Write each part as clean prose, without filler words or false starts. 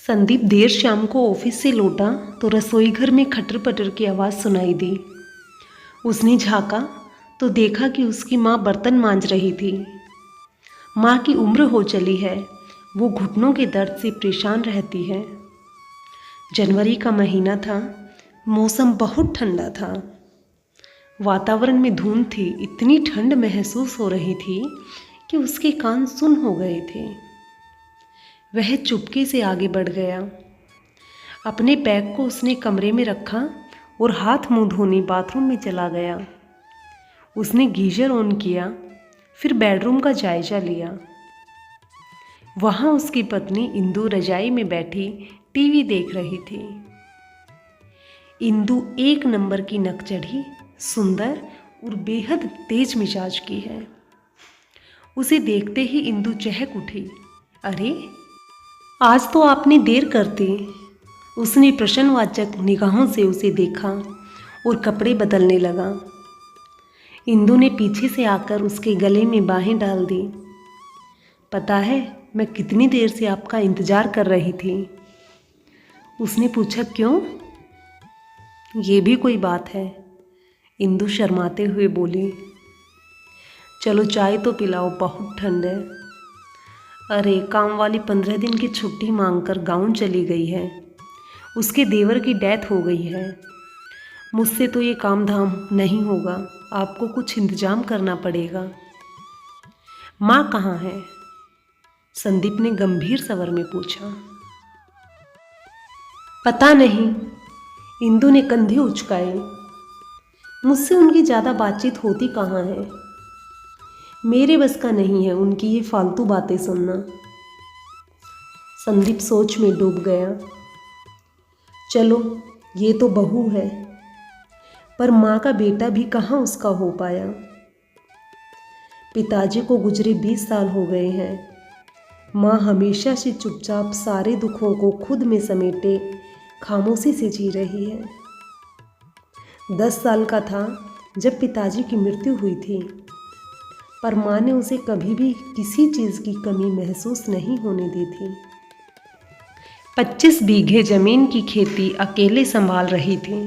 संदीप देर शाम को ऑफिस से लौटा तो रसोई घर में खटर पटर की आवाज़ सुनाई दी। उसने झांका तो देखा कि उसकी माँ बर्तन मांज रही थी। माँ की उम्र हो चली है, वो घुटनों के दर्द से परेशान रहती है। जनवरी का महीना था, मौसम बहुत ठंडा था। वातावरण में धुंध थी, इतनी ठंड महसूस हो रही थी कि उसके कान सुन हो गए थे। वह चुपके से आगे बढ़ गया। अपने बैग को उसने कमरे में रखा और हाथ मुंह धोने बाथरूम में चला गया। उसने गीजर ऑन किया, फिर बेडरूम का जायजा लिया। वहाँ उसकी पत्नी इंदु रजाई में बैठी टीवी देख रही थी। इंदु एक नंबर की नकचढ़ी, सुंदर और बेहद तेज मिजाज की है। उसे देखते ही इंदु चहक उठी। अरे, आज तो आपने देर कर दी। उसने प्रश्नवाचक निगाहों से उसे देखा और कपड़े बदलने लगा। इंदु ने पीछे से आकर उसके गले में बाहें डाल दी। पता है, मैं कितनी देर से आपका इंतज़ार कर रही थी। उसने पूछा, क्यों? ये भी कोई बात है, इंदु शर्माते हुए बोली। चलो चाय तो पिलाओ, बहुत ठंड है। अरे, काम वाली 15 दिन की छुट्टी मांगकर गाँव चली गई है। उसके देवर की डेथ हो गई है। मुझसे तो ये काम धाम नहीं होगा, आपको कुछ इंतजाम करना पड़ेगा। माँ कहाँ है? संदीप ने गंभीर स्वर में पूछा। पता नहीं, इंदु ने कंधे उचकाए। मुझसे उनकी ज़्यादा बातचीत होती कहाँ है। मेरे बस का नहीं है उनकी ये फालतू बातें सुनना। संदीप सोच में डूब गया। चलो, ये तो बहू है, पर माँ का बेटा भी कहाँ उसका हो पाया। पिताजी को गुजरे 20 साल हो गए हैं। माँ हमेशा से चुपचाप सारे दुखों को खुद में समेटे खामोशी से जी रही है। 10 साल का था जब पिताजी की मृत्यु हुई थी, पर माँ ने उसे कभी भी किसी चीज़ की कमी महसूस नहीं होने दी थी। 25 बीघे जमीन की खेती अकेले संभाल रही थी।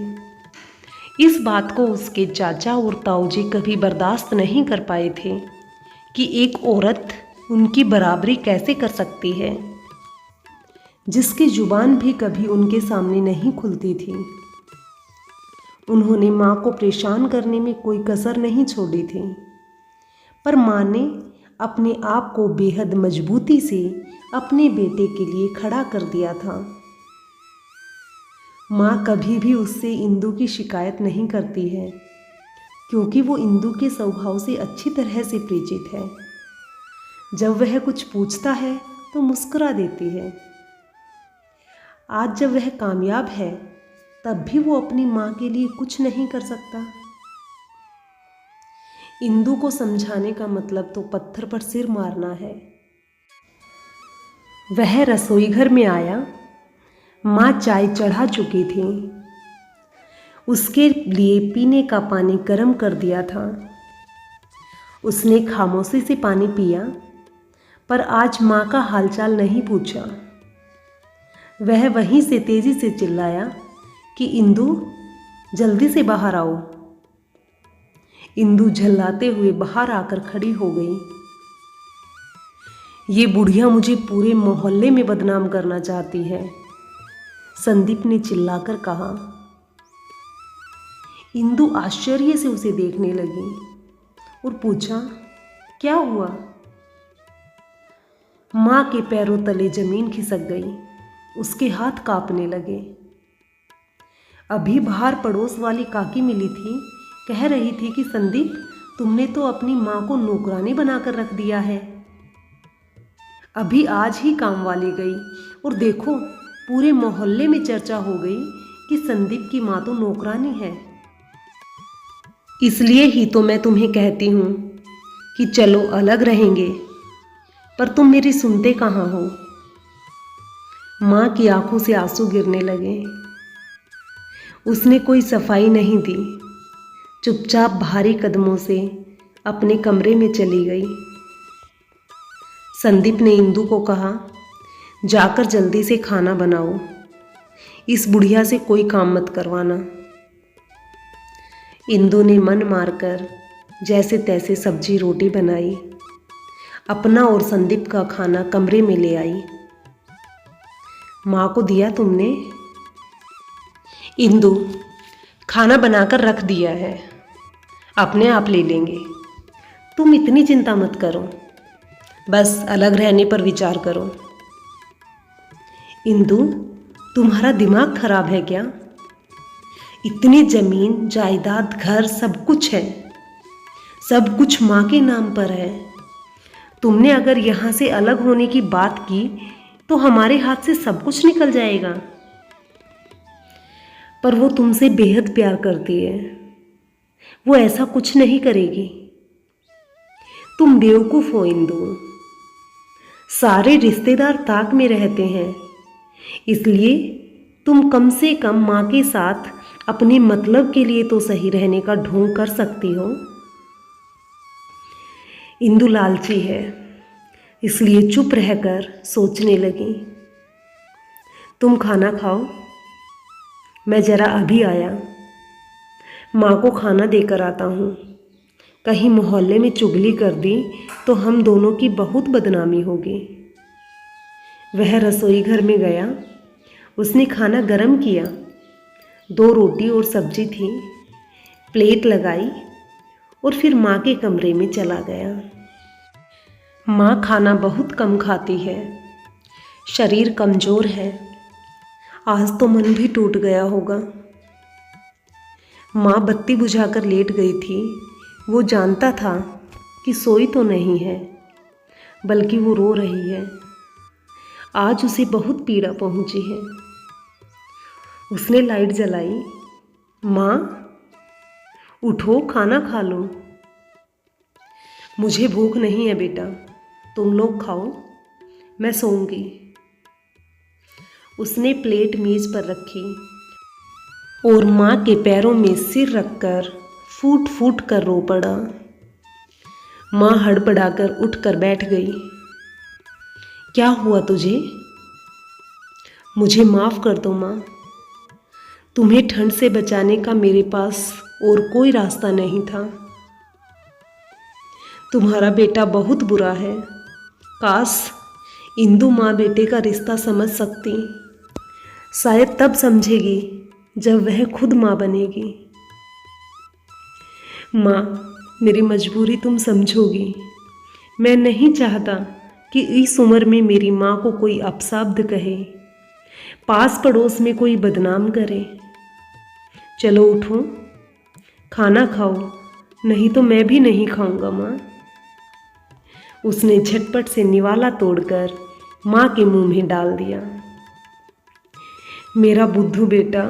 इस बात को उसके चाचा और ताऊजी कभी बर्दाश्त नहीं कर पाए थे कि एक औरत उनकी बराबरी कैसे कर सकती है, जिसकी जुबान भी कभी उनके सामने नहीं खुलती थी। उन्होंने माँ को परेशान करने में कोई कसर नहीं छोड़ी थी, पर माँ ने अपने आप को बेहद मजबूती से अपने बेटे के लिए खड़ा कर दिया था। माँ कभी भी उससे इंदु की शिकायत नहीं करती है, क्योंकि वो इंदु के स्वभाव से अच्छी तरह से परिचित है। जब वह कुछ पूछता है तो मुस्कुरा देती है। आज जब वह कामयाब है, तब भी वो अपनी माँ के लिए कुछ नहीं कर सकता। इंदु को समझाने का मतलब तो पत्थर पर सिर मारना है। वह रसोई घर में आया। माँ चाय चढ़ा चुकी थी। उसके लिए पीने का पानी गर्म कर दिया था। उसने खामोशी से पानी पिया, पर आज माँ का हालचाल नहीं पूछा। वह वहीं से तेजी से चिल्लाया कि इंदु, जल्दी से बाहर आओ। इंदु झल्लाते हुए बाहर आकर खड़ी हो गई। ये बुढ़िया मुझे पूरे मोहल्ले में बदनाम करना चाहती है, संदीप ने चिल्लाकर कहा। इंदु आश्चर्य से उसे देखने लगी और पूछा, क्या हुआ? माँ के पैरों तले जमीन खिसक गई। उसके हाथ कांपने लगे। अभी बाहर पड़ोस वाली काकी मिली थी, कह रही थी कि संदीप, तुमने तो अपनी माँ को नौकरानी बनाकर रख दिया है। अभी आज ही काम वाली गई और देखो, पूरे मोहल्ले में चर्चा हो गई कि संदीप की माँ तो नौकरानी है। इसलिए ही तो मैं तुम्हें कहती हूँ कि चलो अलग रहेंगे, पर तुम मेरी सुनते कहाँ हो। माँ की आंखों से आंसू गिरने लगे। उसने कोई सफाई नहीं दी, चुपचाप भारी कदमों से अपने कमरे में चली गई। संदीप ने इंदु को कहा, जाकर जल्दी से खाना बनाओ, इस बुढ़िया से कोई काम मत करवाना। इंदु ने मन मारकर जैसे तैसे सब्जी रोटी बनाई, अपना और संदीप का खाना कमरे में ले आई। माँ को दिया तुमने? इंदु, खाना बनाकर रख दिया है, अपने आप ले लेंगे। तुम इतनी चिंता मत करो, बस अलग रहने पर विचार करो। इंदु, तुम्हारा दिमाग खराब है क्या? इतनी जमीन जायदाद घर सब कुछ है, सब कुछ माँ के नाम पर है। तुमने अगर यहाँ से अलग होने की बात की तो हमारे हाथ से सब कुछ निकल जाएगा। पर वो तुमसे बेहद प्यार करती है, वो ऐसा कुछ नहीं करेगी। तुम बेवकूफ़ हो इंदु, सारे रिश्तेदार ताक में रहते हैं, इसलिए तुम कम से कम माँ के साथ अपने मतलब के लिए तो सही रहने का ढोंग कर सकती हो। इंदु लालची है, इसलिए चुप रहकर सोचने लगी। तुम खाना खाओ, मैं ज़रा अभी आया, माँ को खाना देकर आता हूँ। कहीं मोहल्ले में चुगली कर दी तो हम दोनों की बहुत बदनामी होगी। वह रसोई घर में गया, उसने खाना गरम किया, 2 रोटी और सब्जी थी, प्लेट लगाई और फिर माँ के कमरे में चला गया। माँ खाना बहुत कम खाती है, शरीर कमज़ोर है, आज तो मन भी टूट गया होगा। माँ बत्ती बुझाकर लेट गई थी। वो जानता था कि सोई तो नहीं है, बल्कि वो रो रही है। आज उसे बहुत पीड़ा पहुंची है। उसने लाइट जलाई। माँ, उठो, खाना खा लो। मुझे भूख नहीं है बेटा, तुम लोग खाओ, मैं सोऊंगी। उसने प्लेट मेज पर रखी और माँ के पैरों में सिर रखकर फूट फूट कर रो पड़ा। माँ हड़बड़ाकर उठकर बैठ गई। क्या हुआ तुझे? मुझे माफ़ कर दो माँ, तुम्हें ठंड से बचाने का मेरे पास और कोई रास्ता नहीं था। तुम्हारा बेटा बहुत बुरा है, काश इंदु माँ बेटे का रिश्ता समझ सकती, शायद तब समझेगी जब वह खुद माँ बनेगी। माँ, मेरी मजबूरी तुम समझोगी। मैं नहीं चाहता कि इस उम्र में मेरी माँ को कोई अपशब्द कहे, पास पड़ोस में कोई बदनाम करे। चलो उठो, खाना खाओ, नहीं तो मैं भी नहीं खाऊंगा माँ। उसने झटपट से निवाला तोड़कर माँ के मुंह में डाल दिया। मेरा बुद्धू बेटा।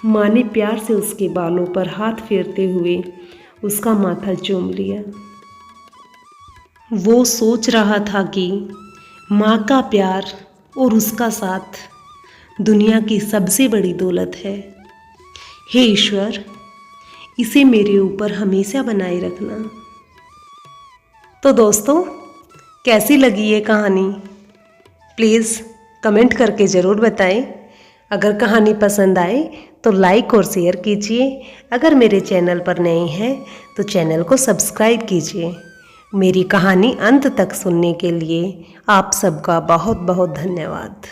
माँ ने प्यार से उसके बालों पर हाथ फेरते हुए उसका माथा चूम लिया। वो सोच रहा था कि माँ का प्यार और उसका साथ दुनिया की सबसे बड़ी दौलत है। हे ईश्वर, इसे मेरे ऊपर हमेशा बनाए रखना। तो दोस्तों, कैसी लगी ये कहानी? प्लीज़ कमेंट करके ज़रूर बताएं। अगर कहानी पसंद आए तो लाइक और शेयर कीजिए। अगर मेरे चैनल पर नए हैं तो चैनल को सब्सक्राइब कीजिए। मेरी कहानी अंत तक सुनने के लिए आप सबका बहुत बहुत धन्यवाद।